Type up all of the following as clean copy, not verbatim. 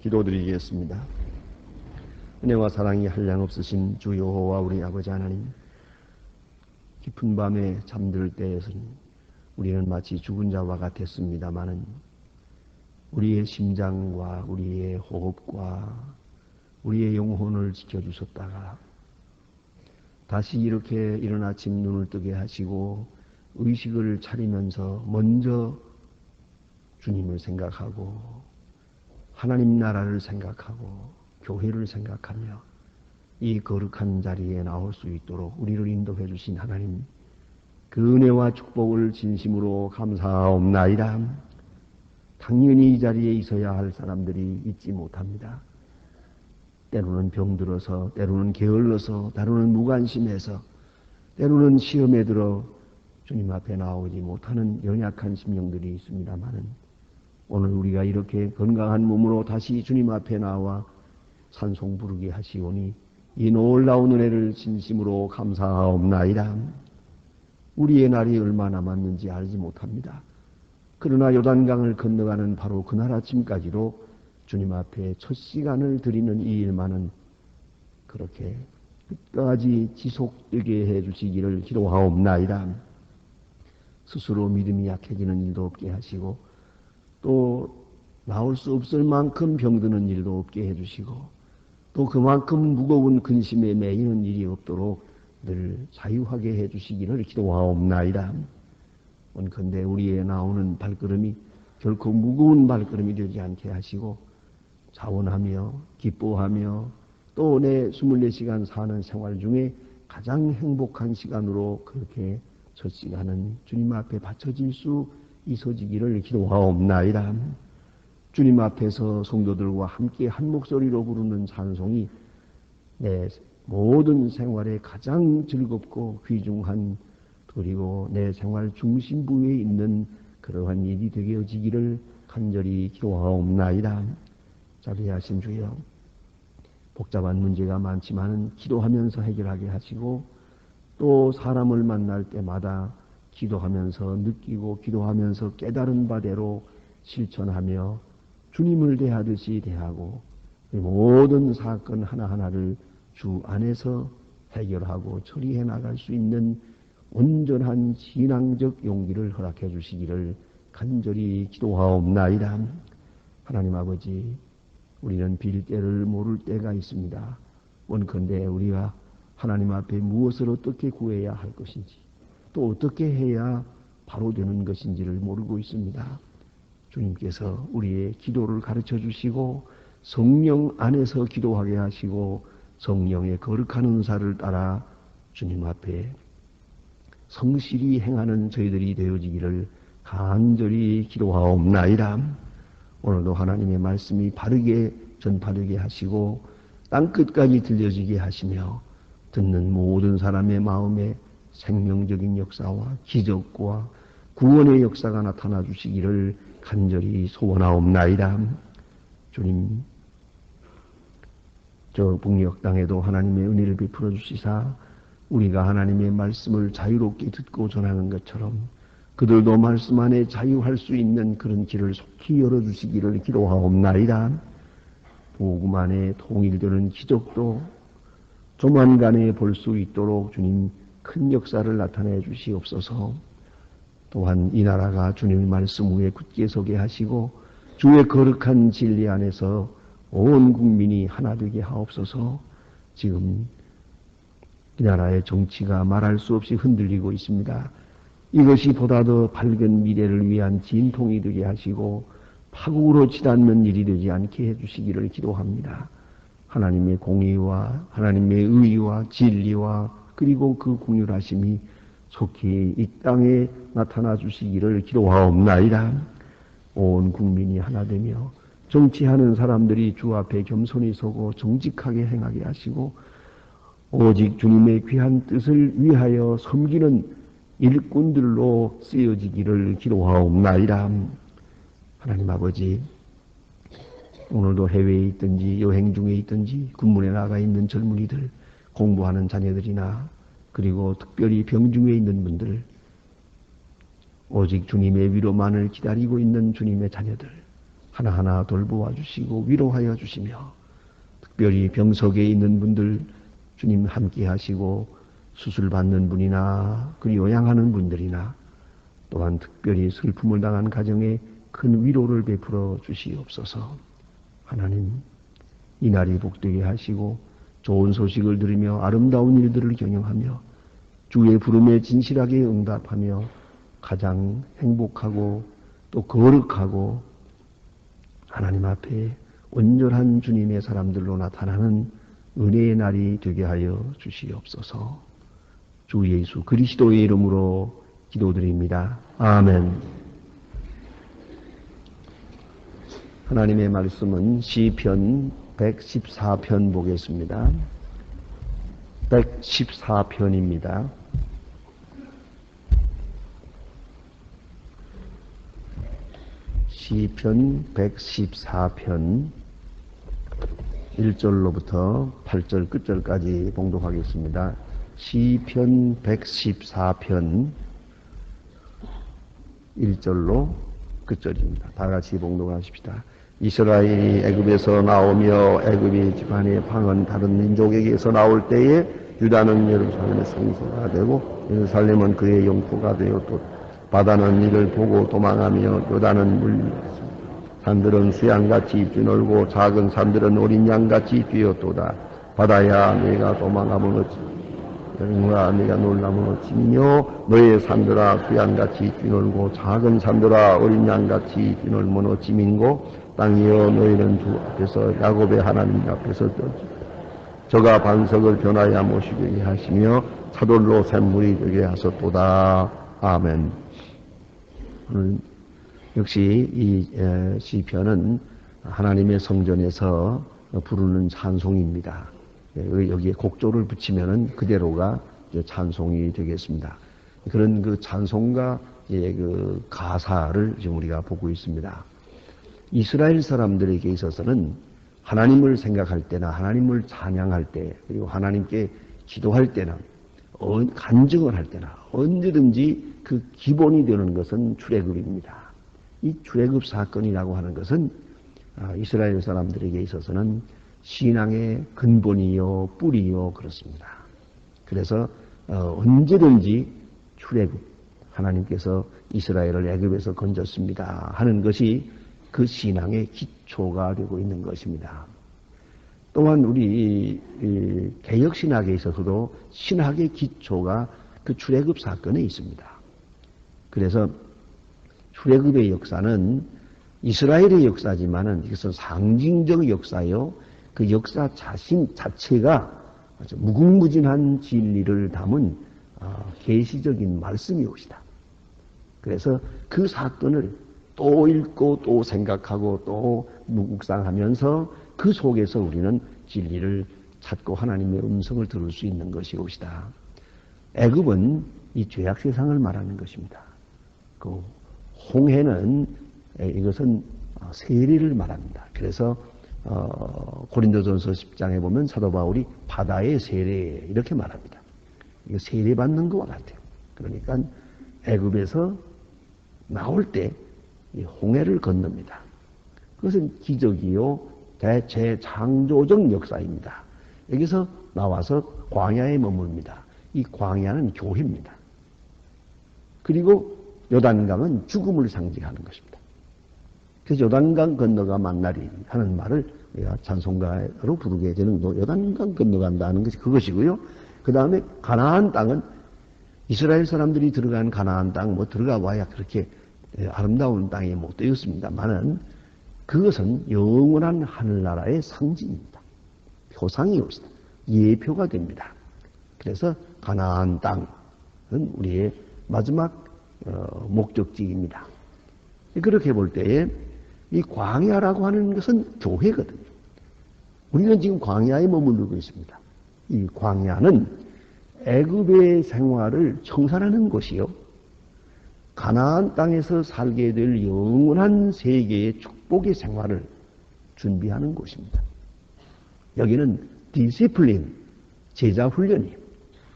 기도드리겠습니다. 은혜와 사랑이 한량없으신 주 여호와 우리 아버지 하나님, 깊은 밤에 잠들 때에는 우리는 마치 죽은 자와 같았습니다마는 우리의 심장과 우리의 호흡과 우리의 영혼을 지켜주셨다가 다시 이렇게 이른 아침 눈을 뜨게 하시고 의식을 차리면서 먼저 주님을 생각하고 하나님 나라를 생각하고 교회를 생각하며 이 거룩한 자리에 나올 수 있도록 우리를 인도해 주신 하나님, 그 은혜와 축복을 진심으로 감사하옵나이다. 당연히 이 자리에 있어야 할 사람들이 있지 못합니다. 때로는 병들어서, 때로는 게을러서, 때로는 무관심해서, 때로는 시험에 들어 주님 앞에 나오지 못하는 연약한 심령들이 있습니다마는 오늘 우리가 이렇게 건강한 몸으로 다시 주님 앞에 나와 찬송 부르게 하시오니 이 놀라운 은혜를 진심으로 감사하옵나이다. 우리의 날이 얼마 남았는지 알지 못합니다. 그러나 요단강을 건너가는 바로 그날 아침까지도 주님 앞에 첫 시간을 드리는 이 일만은 그렇게 끝까지 지속되게 해주시기를 기도하옵나이다. 스스로 믿음이 약해지는 일도 없게 하시고 또 나올 수 없을 만큼 병드는 일도 없게 해주시고 또 그만큼 무거운 근심에 매이는 일이 없도록 늘 자유하게 해주시기를 기도하옵나이다. 원컨대 우리의 나오는 발걸음이 결코 무거운 발걸음이 되지 않게 하시고 자원하며 기뻐하며 또 내 24시간 사는 생활 중에 가장 행복한 시간으로 그렇게 첫 시간은 주님 앞에 바쳐질 수 있어지기를 기도하옵나이다. 주님 앞에서 성도들과 함께 한 목소리로 부르는 찬송이 내 모든 생활에 가장 즐겁고 귀중한 그리고 내 생활 중심부에 있는 그러한 일이 되어지기를 간절히 기도하옵나이다. 자비하신 주여, 복잡한 문제가 많지만은 기도하면서 해결하게 하시고 또 사람을 만날 때마다 기도하면서 느끼고 기도하면서 깨달은 바대로 실천하며 주님을 대하듯이 대하고 모든 사건 하나하나를 주 안에서 해결하고 처리해 나갈 수 있는 온전한 신앙적 용기를 허락해 주시기를 간절히 기도하옵나이다. 하나님 아버지, 우리는 빌 때를 모를 때가 있습니다. 원컨대 우리가 하나님 앞에 무엇을 어떻게 구해야 할 것인지 또 어떻게 해야 바로 되는 것인지를 모르고 있습니다. 주님께서 우리의 기도를 가르쳐 주시고 성령 안에서 기도하게 하시고 성령의 거룩한 은사를 따라 주님 앞에 성실히 행하는 저희들이 되어지기를 간절히 기도하옵나이다. 오늘도 하나님의 말씀이 바르게 전파되게 하시고 땅끝까지 들려지게 하시며 듣는 모든 사람의 마음에 생명적인 역사와 기적과 구원의 역사가 나타나 주시기를 간절히 소원하옵나이다. 주님, 저 북녘 땅에도 하나님의 은혜를 베풀어 주시사 우리가 하나님의 말씀을 자유롭게 듣고 전하는 것처럼 그들도 말씀 안에 자유할 수 있는 그런 길을 속히 열어주시기를 기도하옵나이다. 복음 안에 통일되는 기적도 조만간에 볼 수 있도록 주님 큰 역사를 나타내 주시옵소서. 또한 이 나라가 주님의 말씀 위에 굳게 서게 하시고 주의 거룩한 진리 안에서 온 국민이 하나 되게 하옵소서. 지금 이 나라의 정치가 말할 수 없이 흔들리고 있습니다. 이것이 보다 더 밝은 미래를 위한 진통이 되게 하시고 파국으로 치닫는 일이 되지 않게 해주시기를 기도합니다. 하나님의 공의와 하나님의 의와 진리와 그리고 그 긍휼하심이 속히 이 땅에 나타나 주시기를 기도하옵나이다. 온 국민이 하나 되며 정치하는 사람들이 주 앞에 겸손히 서고 정직하게 행하게 하시고 오직 주님의 귀한 뜻을 위하여 섬기는 일꾼들로 쓰여지기를 기도하옵나이다. 하나님 아버지, 오늘도 해외에 있든지 여행 중에 있든지 군문에 나가 있는 젊은이들, 공부하는 자녀들이나 그리고 특별히 병중에 있는 분들, 오직 주님의 위로만을 기다리고 있는 주님의 자녀들, 하나하나 돌보아 주시고 위로하여 주시며 특별히 병석에 있는 분들 주님 함께 하시고 수술받는 분이나 그 요양하는 분들이나 또한 특별히 슬픔을 당한 가정에 큰 위로를 베풀어 주시옵소서. 하나님, 이 날이 복되게 하시고 좋은 소식을 들으며 아름다운 일들을 경영하며 주의 부름에 진실하게 응답하며 가장 행복하고 또 거룩하고 하나님 앞에 온전한 주님의 사람들로 나타나는 은혜의 날이 되게 하여 주시옵소서. 주 예수 그리스도의 이름으로 기도드립니다. 아멘. 하나님의 말씀은 시편 114편 보겠습니다. 114편입니다. 시편 114편 1절로부터 8절 끝절까지 봉독하겠습니다. 시편 114편 1절로 끝절입니다. 다 같이 봉독하십시다. 이스라엘이 애굽에서 나오며 애굽의 지판의 방은 다른 민족에게서 나올 때에 유다는 예루살렘의 성소가 되고 예루살렘은 그의 영토가 되었고 바다는 이를 보고 도망하며 요단은 물렸습니다. 산들은 수양같이 뛰놀고 작은 산들은 어린 양같이 뛰었도다. 바다야 내가 도망하면 어찌 영웅아 내가 놀라면 어찌미뇨. 너의 산들아 수양같이 뛰놀고 작은 산들아 어린 양같이 뛰놀면 어찌민고. 땅이여 너희는 주 앞에서 야곱의 하나님 앞에서 떠지 저가 반석을 변하여 모시게 하시며 차돌로 샘물이 되게 하셨도다. 아멘. 오늘 역시 이 시편은 하나님의 성전에서 부르는 찬송입니다. 여기에 곡조를 붙이면은 그대로가 찬송이 되겠습니다. 그런 그 찬송가 그 가사를 지금 우리가 보고 있습니다. 이스라엘 사람들에게 있어서는 하나님을 생각할 때나 하나님을 찬양할 때 그리고 하나님께 기도할 때나 간증을 할 때나 언제든지 그 기본이 되는 것은 출애굽입니다. 이 출애굽 사건이라고 하는 것은 이스라엘 사람들에게 있어서는 신앙의 근본이요 뿌리요 그렇습니다. 그래서 언제든지 출애굽 하나님께서 이스라엘을 애굽에서 건졌습니다 하는 것이 그 신앙의 기초가 되고 있는 것입니다. 또한 우리 개혁신학에 있어서도 신학의 기초가 그 출애굽 사건에 있습니다. 그래서 출애굽의 역사는 이스라엘의 역사지만은 이것은 상징적 역사요. 그 역사 자체가 아주 무궁무진한 진리를 담은 계시적인 말씀이옵시다. 그래서 그 사건을 또 읽고 또 생각하고 또 묵상하면서 그 속에서 우리는 진리를 찾고 하나님의 음성을 들을 수 있는 것이옵시다. 애굽은 이 죄악 세상을 말하는 것입니다. 그 홍해는 이것은 세리를 말합니다. 그래서 고린도전서 10장에 보면 사도 바울이 바다의 세례 이렇게 말합니다. 이거 세례받는 것과 같아요. 그러니까 애굽에서 나올 때 이 홍해를 건넙니다. 그것은 기적이요 대재창조적 역사입니다. 여기서 나와서 광야에 머뭅니다. 이 광야는 교회입니다. 그리고 요단강은 죽음을 상징하는 것입니다. 그래서 요단강 건너가 만나리 하는 말을 우리가 찬송가로 부르게 되는 요단강 건너간다는 것이 그것이고요. 그 다음에 가나안 땅은 이스라엘 사람들이 들어간 가나안 땅 들어가 봐야 그렇게 아름다운 땅이 못 되었습니다만은 그것은 영원한 하늘나라의 상징입니다. 표상이옵니다. 예표가 됩니다. 그래서 가나안 땅은 우리의 마지막 목적지입니다. 그렇게 볼 때에 이 광야라고 하는 것은 교회거든요. 우리는 지금 광야에 머무르고 있습니다. 이 광야는 애굽의 생활을 청산하는 곳이요. 가나안 땅에서 살게 될 영원한 세계의 축복의 생활을 준비하는 곳입니다. 여기는 디시플린, 제자 훈련이에요.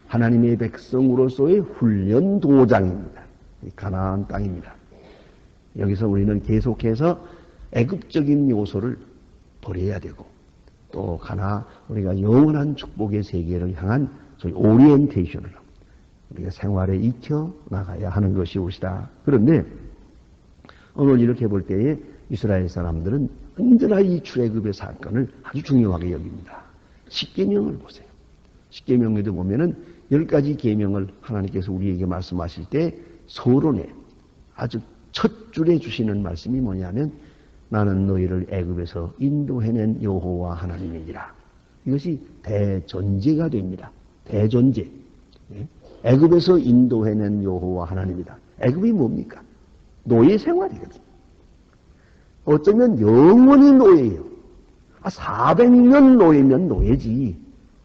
하나님의 백성으로서의 훈련 도장입니다. 가나안 땅입니다. 여기서 우리는 계속해서 애굽적인 요소를 버려야 되고 또 하나 우리가 영원한 축복의 세계를 향한 소위 오리엔테이션을 우리가 생활에 익혀 나가야 하는 것이 옳시다. 그런데 오늘 이렇게 볼 때에 이스라엘 사람들은 언제나 이 출애굽의 사건을 아주 중요하게 여깁니다. 십계명을 보세요. 십계명에도 보면은 10가지 계명을 하나님께서 우리에게 말씀하실 때 서론에 아주 첫 줄에 주시는 말씀이 뭐냐면 나는 너희를 애굽에서 인도해낸 여호와 하나님이니라. 이것이 대전제가 됩니다. 대전제. 애굽에서 인도해낸 여호와 하나님이다. 애굽이 뭡니까? 노예 생활이거든요. 어쩌면 영원히 노예예요. 400년 노예면 노예지.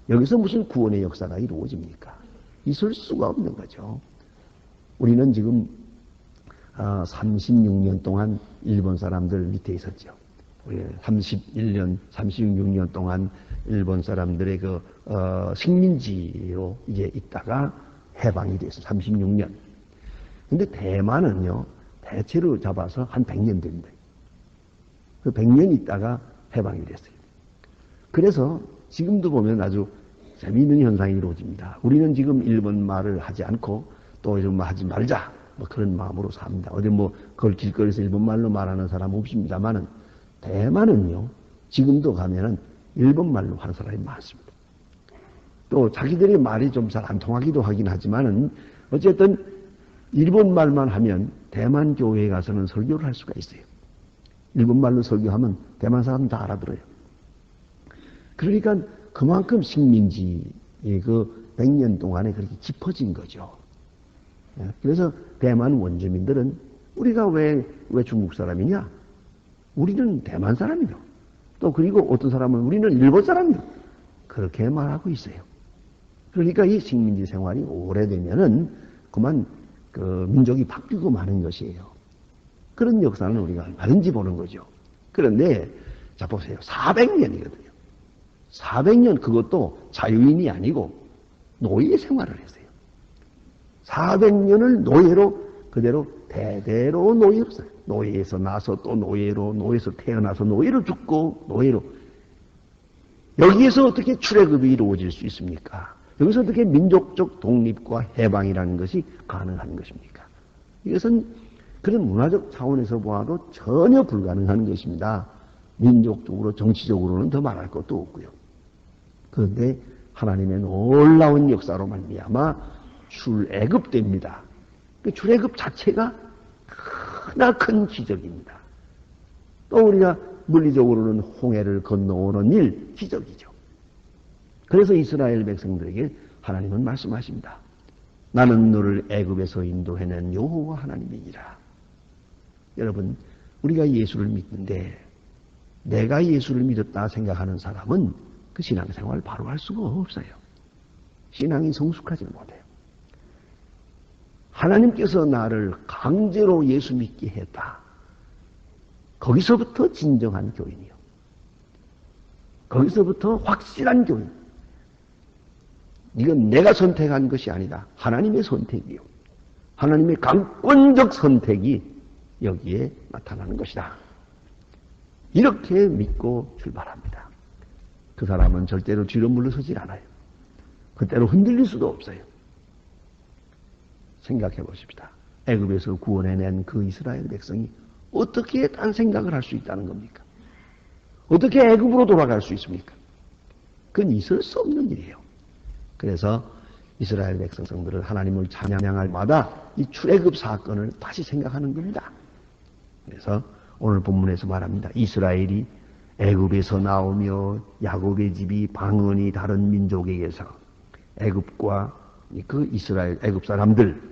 여기서 무슨 구원의 역사가 이루어집니까? 있을 수가 없는 거죠. 우리는 지금 36년 동안 일본 사람들 밑에 있었죠. 31년, 36년 동안 일본 사람들의 식민지로 이제 있다가 해방이 돼서 36년. 근데 대만은요, 대체로 잡아서 한 100년 됩니다. 그 100년 있다가 해방이 됐어요. 그래서 지금도 보면 아주 재미있는 현상이 이루어집니다. 우리는 지금 일본 말을 하지 않고 또 좀 하지 말자. 그런 마음으로 삽니다. 어디 그걸 길거리에서 일본 말로 말하는 사람 없습니다만은 대만은요, 지금도 가면은 일본 말로 하는 사람이 많습니다. 또 자기들의 말이 좀 잘 안 통하기도 하긴 하지만은 어쨌든 일본 말만 하면 대만 교회에 가서는 설교를 할 수가 있어요. 일본 말로 설교하면 대만 사람 다 알아들어요. 그러니까 그만큼 식민지의 100년 동안에 그렇게 깊어진 거죠. 그래서 대만 원주민들은 우리가 왜 중국 사람이냐? 우리는 대만 사람이죠. 또 그리고 어떤 사람은 우리는 일본 사람이죠. 그렇게 말하고 있어요. 그러니까 이 식민지 생활이 오래되면은 그만 민족이 바뀌고 마는 것이에요. 그런 역사는 우리가 얼마든지 보는 거죠. 그런데 자 보세요. 400년이거든요. 400년 그것도 자유인이 아니고 노예 생활을 했어요. 400년을 노예로 그대로 대대로 노예로 살아요. 노예에서 나서 또 노예로, 노예에서 태어나서 노예로 죽고 노예로. 여기에서 어떻게 출애굽이 이루어질 수 있습니까? 여기서 어떻게 민족적 독립과 해방이라는 것이 가능한 것입니까? 이것은 그런 문화적 차원에서 보아도 전혀 불가능한 것입니다. 민족적으로 정치적으로는 더 말할 것도 없고요. 그런데 하나님의 놀라운 역사로 말미암아 출애굽됩니다. 그 출애굽 자체가 크나큰 기적입니다. 또 우리가 물리적으로는 홍해를 건너오는 일, 기적이죠. 그래서 이스라엘 백성들에게 하나님은 말씀하십니다. 나는 너를 애굽에서 인도해낸 여호와 하나님이니라. 여러분, 우리가 예수를 믿는데 내가 예수를 믿었다 생각하는 사람은 그 신앙생활을 바로 할 수가 없어요. 신앙이 성숙하지 못해요. 하나님께서 나를 강제로 예수 믿게 했다. 거기서부터 진정한 교인이요. 거기서부터 확실한 교인. 이건 내가 선택한 것이 아니다. 하나님의 선택이요. 하나님의 강권적 선택이 여기에 나타나는 것이다. 이렇게 믿고 출발합니다. 그 사람은 절대로 뒤로 물러서지 않아요. 그때로 흔들릴 수도 없어요. 생각해 보십시다. 애굽에서 구원해낸 그 이스라엘 백성이 어떻게 딴 생각을 할 수 있다는 겁니까? 어떻게 애굽으로 돌아갈 수 있습니까? 그건 있을 수 없는 일이에요. 그래서 이스라엘 백성들은 하나님을 찬양할 마다 이 출애굽 사건을 다시 생각하는 겁니다. 그래서 오늘 본문에서 말합니다. 이스라엘이 애굽에서 나오며 야곱의 집이 방언이 다른 민족에게서 애굽과 그 이스라엘 애굽 사람들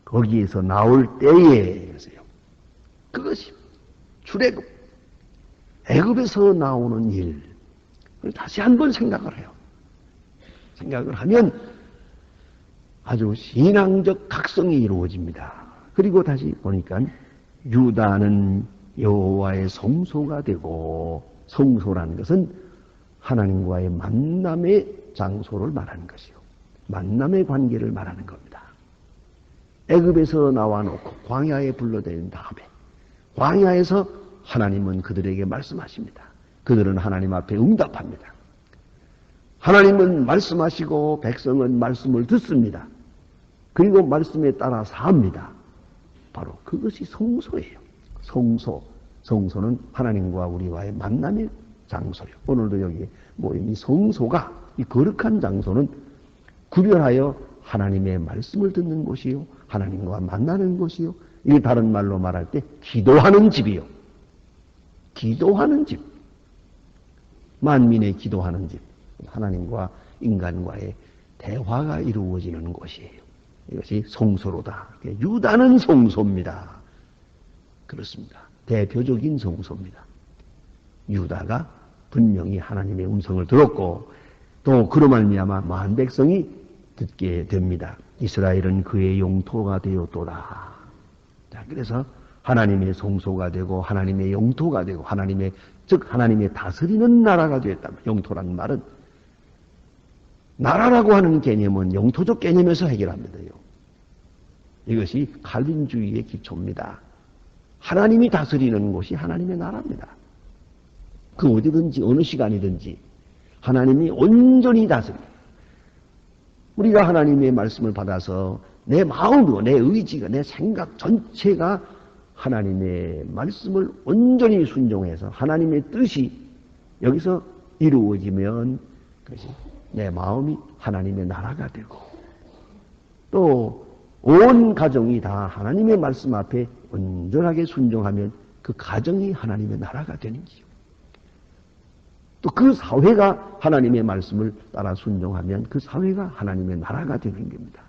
거기에서 나올 때에 그것이 출애굽 애굽에서 나오는 일 다시 한번 생각을 해요. 생각을 하면 아주 신앙적 각성이 이루어집니다. 그리고 다시 보니까 유다는 여호와의 성소가 되고 성소라는 것은 하나님과의 만남의 장소를 말하는 것이요. 만남의 관계를 말하는 겁니다. 애굽에서 나와 놓고 광야에 불러들인 다음에 광야에서 하나님은 그들에게 말씀하십니다. 그들은 하나님 앞에 응답합니다. 하나님은 말씀하시고 백성은 말씀을 듣습니다. 그리고 말씀에 따라 삽니다. 바로 그것이 성소예요. 성소는 하나님과 우리와의 만남의 장소예요. 오늘도 여기 모인 이 성소가, 이 거룩한 장소는 구별하여 하나님의 말씀을 듣는 곳이요, 하나님과 만나는 곳이요, 이게 다른 말로 말할 때 기도하는 집이요. 기도하는 집. 만민의 기도하는 집. 하나님과 인간과의 대화가 이루어지는 곳이에요. 이것이 성소로다. 유다는 성소입니다. 그렇습니다. 대표적인 성소입니다. 유다가 분명히 하나님의 음성을 들었고 또 그로 말미암아 많은 백성이 듣게 됩니다. 이스라엘은 그의 영토가 되었도다. 자, 그래서 하나님의 성소가 되고 하나님의 영토가 되고 즉 하나님의 다스리는 나라가 되었다. 영토라는 말은 나라라고 하는 개념은 영토적 개념에서 해결합니다요. 이것이 칼빈주의의 기초입니다. 하나님이 다스리는 곳이 하나님의 나라입니다. 그 어디든지 어느 시간이든지 하나님이 온전히 다스립니다. 우리가 하나님의 말씀을 받아서 내 마음이고 내 의지가 내 생각 전체가 하나님의 말씀을 온전히 순종해서 하나님의 뜻이 여기서 이루어지면 그것이 내 마음이 하나님의 나라가 되고 또 온 가정이 다 하나님의 말씀 앞에 온전하게 순종하면 그 가정이 하나님의 나라가 되는지요. 또 그 사회가 하나님의 말씀을 따라 순종하면 그 사회가 하나님의 나라가 되는 겁니다.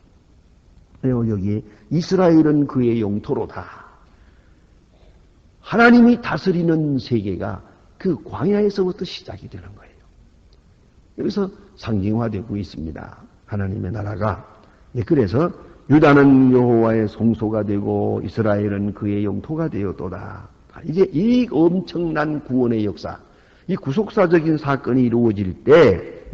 그리고 여기에 이스라엘은 그의 영토로다. 하나님이 다스리는 세계가 그 광야에서부터 시작이 되는 거예요. 여기서 상징화되고 있습니다. 하나님의 나라가. 그래서 유다는 여호와의 성소가 되고 이스라엘은 그의 영토가 되었도다. 이제 이 엄청난 구원의 역사, 이 구속사적인 사건이 이루어질 때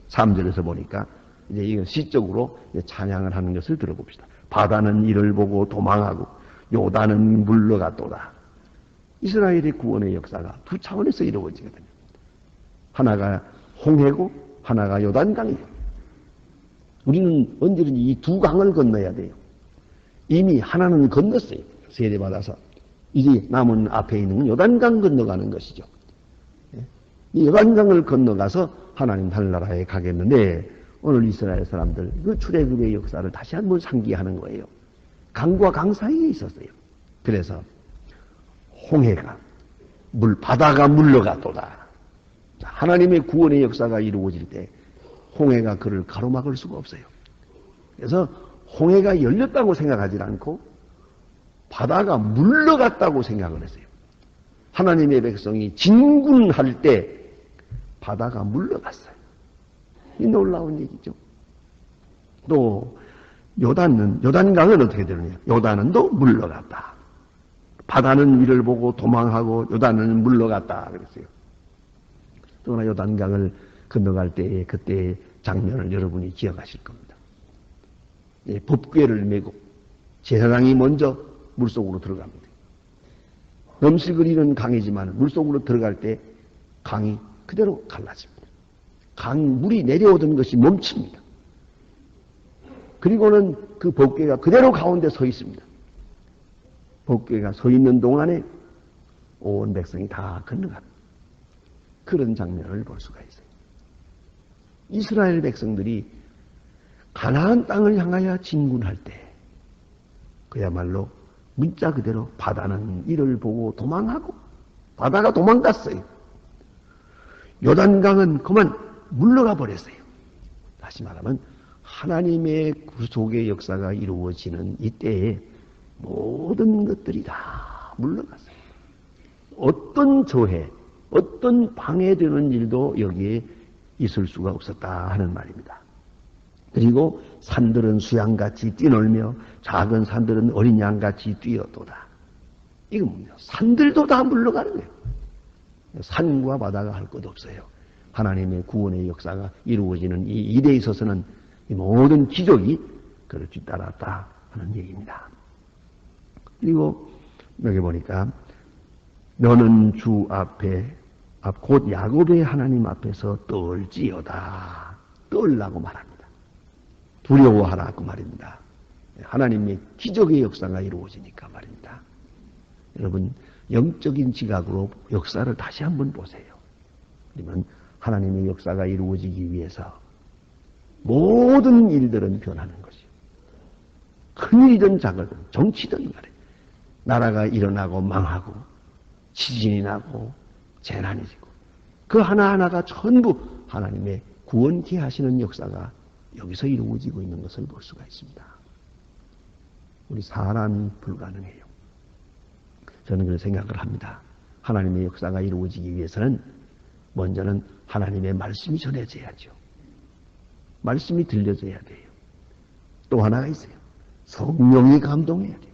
3절에서 보니까 이제 이거 시적으로 찬양을 하는 것을 들어봅시다. 바다는 이를 보고 도망하고 요단은 물러갔도다. 이스라엘의 구원의 역사가 두 차원에서 이루어지거든요. 하나가 홍해고 하나가 요단강이에요. 우리는 언제든지 이 두 강을 건너야 돼요. 이미 하나는 건넜어요. 세례받아서. 이제 남은 앞에 있는 건 요단강 건너가는 것이죠. 이 요단강을 건너가서 하나님 하늘나라에 가겠는데 오늘 이스라엘 사람들 그 출애굽의 역사를 다시 한번 상기하는 거예요. 강과 강 사이에 있었어요. 그래서 홍해가 바다가 물러갔도다. 하나님의 구원의 역사가 이루어질 때 홍해가 그를 가로막을 수가 없어요. 그래서 홍해가 열렸다고 생각하지 않고 바다가 물러갔다고 생각을 했어요. 하나님의 백성이 진군할 때 바다가 물러갔어요. 이 놀라운 얘기죠. 또 요단강은 어떻게 되느냐? 요단은 또 물러갔다. 바다는 이를 보고 도망하고 요단은 물러갔다 그랬어요. 또 하나 요단강을 건너갈 때의 그때의 장면을 여러분이 기억하실 겁니다. 법궤를 메고 제사장이 먼저 물속으로 들어갑니다. 음식을 잃은 강이지만 물속으로 들어갈 때 강이 그대로 갈라집니다. 물이 내려오던 것이 멈춥니다. 그리고는 그 법궤가 그대로 가운데 서 있습니다. 법궤가 서 있는 동안에 온 백성이 다 건너갑니다. 그런 장면을 볼 수가 있어요. 이스라엘 백성들이 가나안 땅을 향하여 진군할 때 그야말로 문자 그대로 바다는 이를 보고 도망하고 바다가 도망갔어요. 요단강은 그만 물러가 버렸어요. 다시 말하면 하나님의 구속의 역사가 이루어지는 이때에 모든 것들이 다 물러갔어요. 어떤 저해, 어떤 방해되는 일도 여기에 있을 수가 없었다 하는 말입니다. 그리고 산들은 수양같이 뛰놀며 작은 산들은 어린 양같이 뛰어도다. 이건 뭡니까? 산들도 다 물러가는 거예요. 산과 바다가 할 것 없어요. 하나님의 구원의 역사가 이루어지는 이 일에 있어서는 이 모든 기적이 그를 뒤따랐다 하는 얘기입니다. 그리고 여기 보니까 너는 주 앞에 곧 야곱의 하나님 앞에서 떨지어다. 떨라고 말합니다. 두려워하라 그 말입니다. 하나님의 기적의 역사가 이루어지니까 말입니다. 여러분 영적인 지각으로 역사를 다시 한번 보세요. 그러면 하나님의 역사가 이루어지기 위해서 모든 일들은 변하는 것이요. 큰일이든 작을든 정치든 말이에요. 나라가 일어나고 망하고 지진이 나고 재난이 지고 그 하나하나가 전부 하나님의 구원케 하시는 역사가 여기서 이루어지고 있는 것을 볼 수가 있습니다. 우리 사람이 불가능해요. 저는 그런 생각을 합니다. 하나님의 역사가 이루어지기 위해서는 먼저는 하나님의 말씀이 전해져야죠. 말씀이 들려져야 돼요. 또 하나가 있어요. 성령이 감동해야 돼요.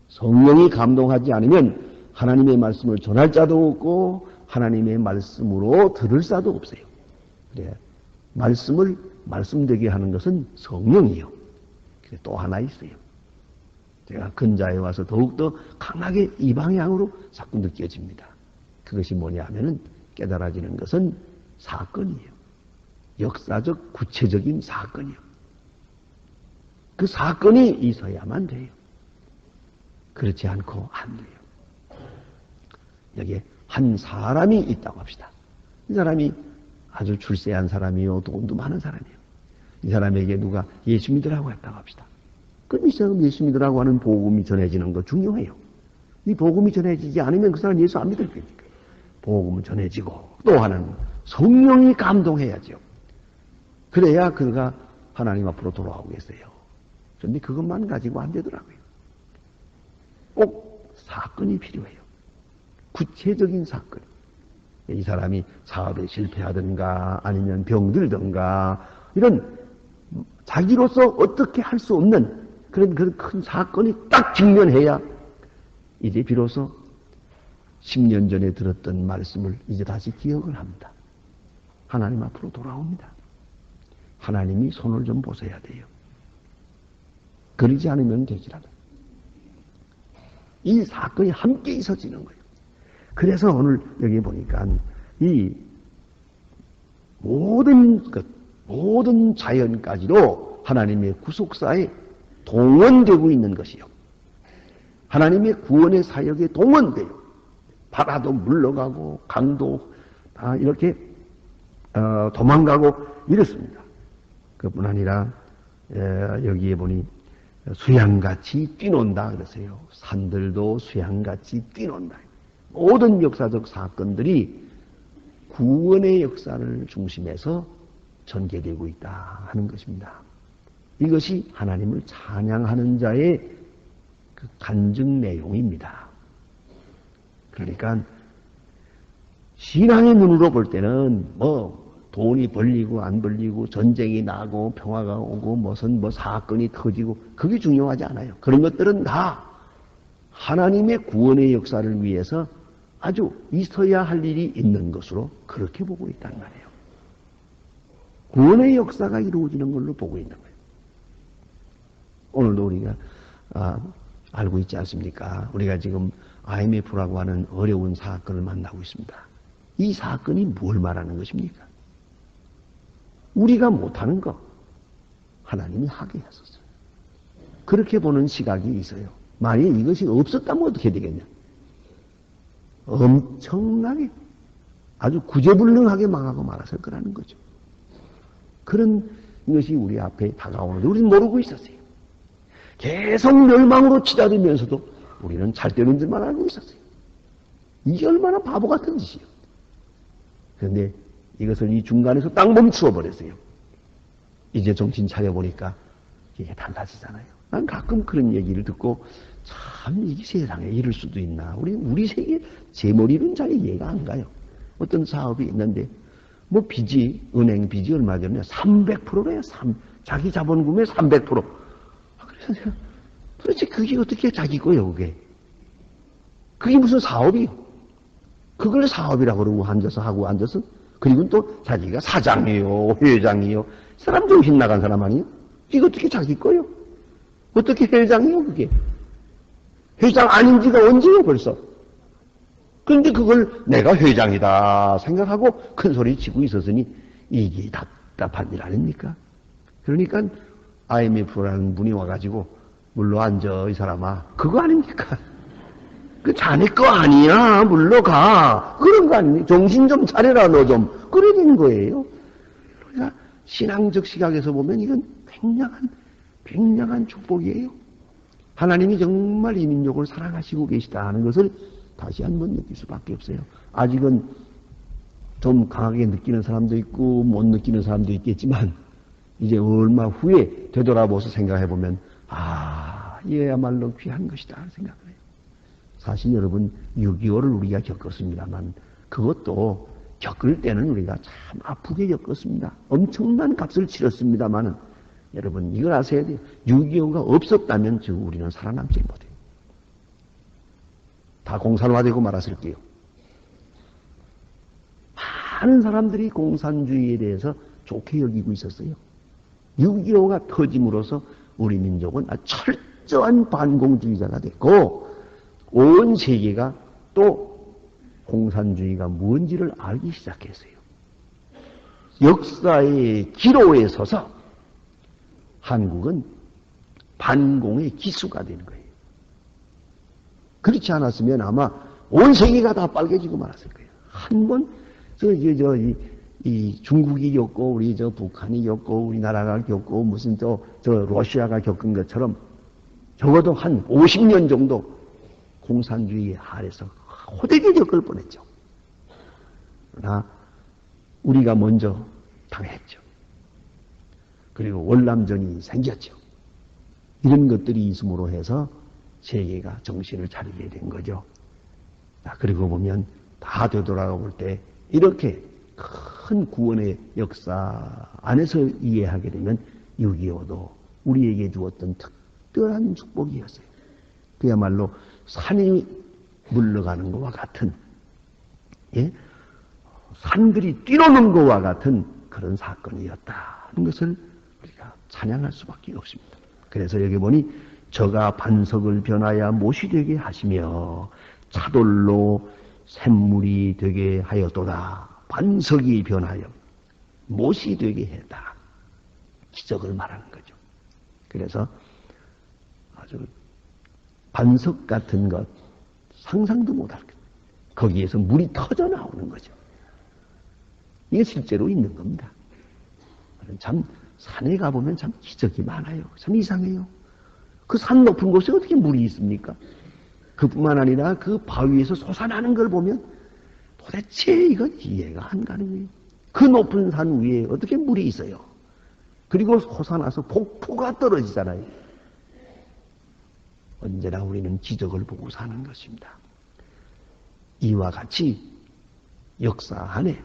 성령이 감동하지 않으면 하나님의 말씀을 전할 자도 없고 하나님의 말씀으로 들을 자도 없어요. 그래, 말씀을 말씀되게 하는 것은 성령이요. 또 하나 있어요. 제가 근자에 와서 더욱더 강하게 이 방향으로 자꾸 느껴집니다. 그것이 뭐냐 하면은 깨달아지는 것은 사건이에요. 역사적 구체적인 사건이요. 그 사건이 있어야만 돼요. 그렇지 않고 안 돼요. 여기에 한 사람이 있다고 합시다. 이 사람이 아주 출세한 사람이요. 돈도 많은 사람이에요. 이 사람에게 누가 예수 믿으라고 했다고 합시다. 그럼 이 사람 예수 믿으라고 하는 복음이 전해지는 거 중요해요. 이 복음이 전해지지 않으면 그 사람 예수 안 믿을 거니까. 복음은 전해지고 또 하나는 성령이 감동해야죠. 그래야 그가 하나님 앞으로 돌아오겠어요. 그런데 그것만 가지고 안 되더라고요. 꼭 사건이 필요해요. 구체적인 사건. 이 사람이 사업에 실패하든가 아니면 병들든가 이런 자기로서 어떻게 할 수 없는 그런 큰 사건이 딱 직면해야 이제 비로소 10년 전에 들었던 말씀을 이제 다시 기억을 합니다. 하나님 앞으로 돌아옵니다. 하나님이 손을 좀 보셔야 돼요. 그러지 않으면 되질 않아요. 이 사건이 함께 있어지는 거예요. 그래서 오늘 여기 보니까 이 모든 자연까지도 하나님의 구속사에 동원되고 있는 것이요. 하나님의 구원의 사역에 동원돼요. 바다도 물러가고 강도 다 이렇게 도망가고 이렇습니다. 그뿐 아니라 여기에 보니 수양같이 뛰논다 그러세요. 산들도 수양같이 뛰논다. 모든 역사적 사건들이 구원의 역사를 중심해서 전개되고 있다 하는 것입니다. 이것이 하나님을 찬양하는 자의 그 간증 내용입니다. 그러니까 신앙의 눈으로 볼 때는 돈이 벌리고 안 벌리고 전쟁이 나고 평화가 오고 무슨 사건이 터지고 그게 중요하지 않아요. 그런 것들은 다 하나님의 구원의 역사를 위해서 아주 있어야 할 일이 있는 것으로 그렇게 보고 있단 말이에요. 구원의 역사가 이루어지는 걸로 보고 있는 거예요. 오늘도 우리가 알고 있지 않습니까? 우리가 지금 IMF라고 하는 어려운 사건을 만나고 있습니다. 이 사건이 뭘 말하는 것입니까? 우리가 못하는 거 하나님이 하게 하셨어요. 그렇게 보는 시각이 있어요. 만약 이것이 없었다면 어떻게 되겠냐? 엄청나게 아주 구제불능하게 망하고 말았을 거라는 거죠. 그런 것이 우리 앞에 다가오는데 우리는 모르고 있었어요. 계속 멸망으로 치닫으면서도 우리는 잘 되는 줄만 알고 있었어요. 이게 얼마나 바보 같은 짓이에요. 그런데 이것을 이 중간에서 딱 멈추어 버렸어요. 이제 정신 차려보니까 이게 달라지잖아요. 난 가끔 그런 얘기를 듣고 참 이게 세상에 이럴 수도 있나. 우리 세계 제 머리는 잘 이해가 안 가요. 어떤 사업이 있는데 빚이 은행 빚이 얼마 전에 300%래요. 자기 자본금의 300%. 그래서 내가 도대체 그게 어떻게 자기 거예요, 그게? 그게 무슨 사업이요? 그걸 사업이라고 그러고 앉아서 그리고 또 자기가 사장이요, 회장이요. 사람 정신 나간 사람 아니에요? 이거 어떻게 자기 거요? 어떻게 회장이요, 그게? 회장 아닌 지가 언제요, 벌써? 그런데 그걸 내가 회장이다 생각하고 큰 소리 치고 있었으니 이게 답답한 일 아닙니까? 그러니까 IMF라는 분이 와가지고 물러앉아 이 사람아, 그거 아닙니까? 그 자네 거 아니야, 물러가, 그런 거 아닙니까? 정신 좀 차려라 너 좀, 그래 된 거예요. 그러니까 신앙적 시각에서 보면 이건 굉장한 축복이에요. 하나님이 정말 이 민족을 사랑하시고 계시다 하는 것을 다시 한번 느낄 수밖에 없어요. 아직은 좀 강하게 느끼는 사람도 있고 못 느끼는 사람도 있겠지만 이제 얼마 후에 되돌아보서 생각해보면 얘야말로 귀한 것이다 생각을 해요. 사실 여러분 6.25를 우리가 겪었습니다만 그것도 겪을 때는 우리가 참 아프게 겪었습니다. 엄청난 값을 치렀습니다만 여러분 이걸 아셔야 돼요. 6.25가 없었다면 지금 우리는 살아남지 못해요. 다 공산화되고 말았을게요. 많은 사람들이 공산주의에 대해서 좋게 여기고 있었어요. 6.25가 터짐으로써 우리 민족은 철저한 반공주의자가 됐고 온 세계가 또 공산주의가 뭔지를 알기 시작했어요. 역사의 기로에 서서 한국은 반공의 기수가 되는 거예요. 그렇지 않았으면 아마 온 세계가 다 빨개지고 말았을 거예요. 한 번, 이 중국이 겪고, 우리 북한이 겪고, 우리나라가 겪고, 무슨 러시아가 겪은 것처럼 적어도 한 50년 정도 공산주의 아래서 호되게 겪을 뻔했죠. 그러나 우리가 먼저 당했죠. 그리고 월남전이 생겼죠. 이런 것들이 있음으로 해서 세계가 정신을 차리게 된 거죠. 그리고 보면 다 되돌아볼 때 이렇게 큰 구원의 역사 안에서 이해하게 되면 6.25도 우리에게 주었던 특별한 축복이었어요. 그야말로 산이 물러가는 것과 같은, 산들이 뛰노는 것과 같은 그런 사건이었다는 것을 우리가 찬양할 수밖에 없습니다. 그래서 여기 보니 저가 반석을 변하여 못이 되게 하시며 차돌로 샘물이 되게 하였도다. 반석이 변하여 못이 되게 했다. 기적을 말하는 거죠. 그래서 아주 반석 같은 것 상상도 못할 것. 거기에서 물이 터져 나오는 거죠. 이게 실제로 있는 겁니다. 참 산에 가보면 참 기적이 많아요. 참 이상해요. 그 산 높은 곳에 어떻게 물이 있습니까? 그뿐만 아니라 그 바위에서 솟아나는 걸 보면 도대체 이건 이해가 안 가는 거예요. 그 높은 산 위에 어떻게 물이 있어요? 그리고 솟아나서 폭포가 떨어지잖아요. 언제나 우리는 기적을 보고 사는 것입니다. 이와 같이 역사 안에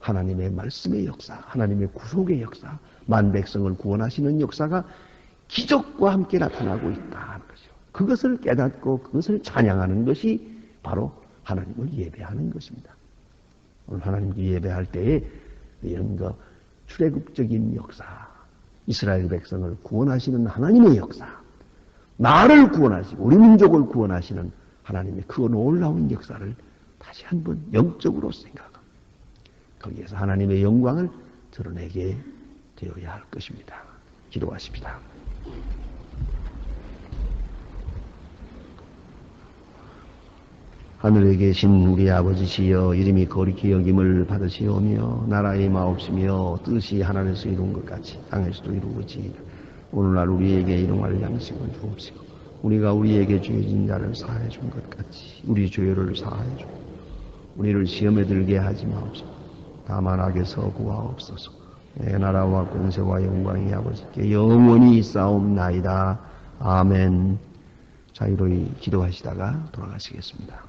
하나님의 말씀의 역사, 하나님의 구속의 역사, 만백성을 구원하시는 역사가 기적과 함께 나타나고 있다는 거죠. 그것을 깨닫고 그것을 찬양하는 것이 바로 하나님을 예배하는 것입니다. 오늘 하나님께 예배할 때에 이런 출애굽적인 역사, 이스라엘 백성을 구원하시는 하나님의 역사, 나를 구원하시고 우리 민족을 구원하시는 하나님의 그 놀라운 역사를 다시 한번 영적으로 생각합니다. 거기에서 하나님의 영광을 드러내게 되어야 할 것입니다. 기도하십시다. 하늘에 계신 우리 아버지시여, 이름이 거룩히 여김을 받으시오며 나라의 마옵시며 뜻이 하늘에서 이룬 것 같이 땅에서도 이루어지이다. 오늘날 우리에게 일용할 양식을 주옵시고 우리가 우리에게 죄진 자를 사하여 준 것 같이 우리 죄를 사하여 주고 우리를 시험에 들게 하지 마옵소서. 다만 악에서 구하옵소서. 내 나라와 권세와 영광이 아버지께 영원히 있사옵나이다. 아멘. 자유로이 기도하시다가 돌아가시겠습니다.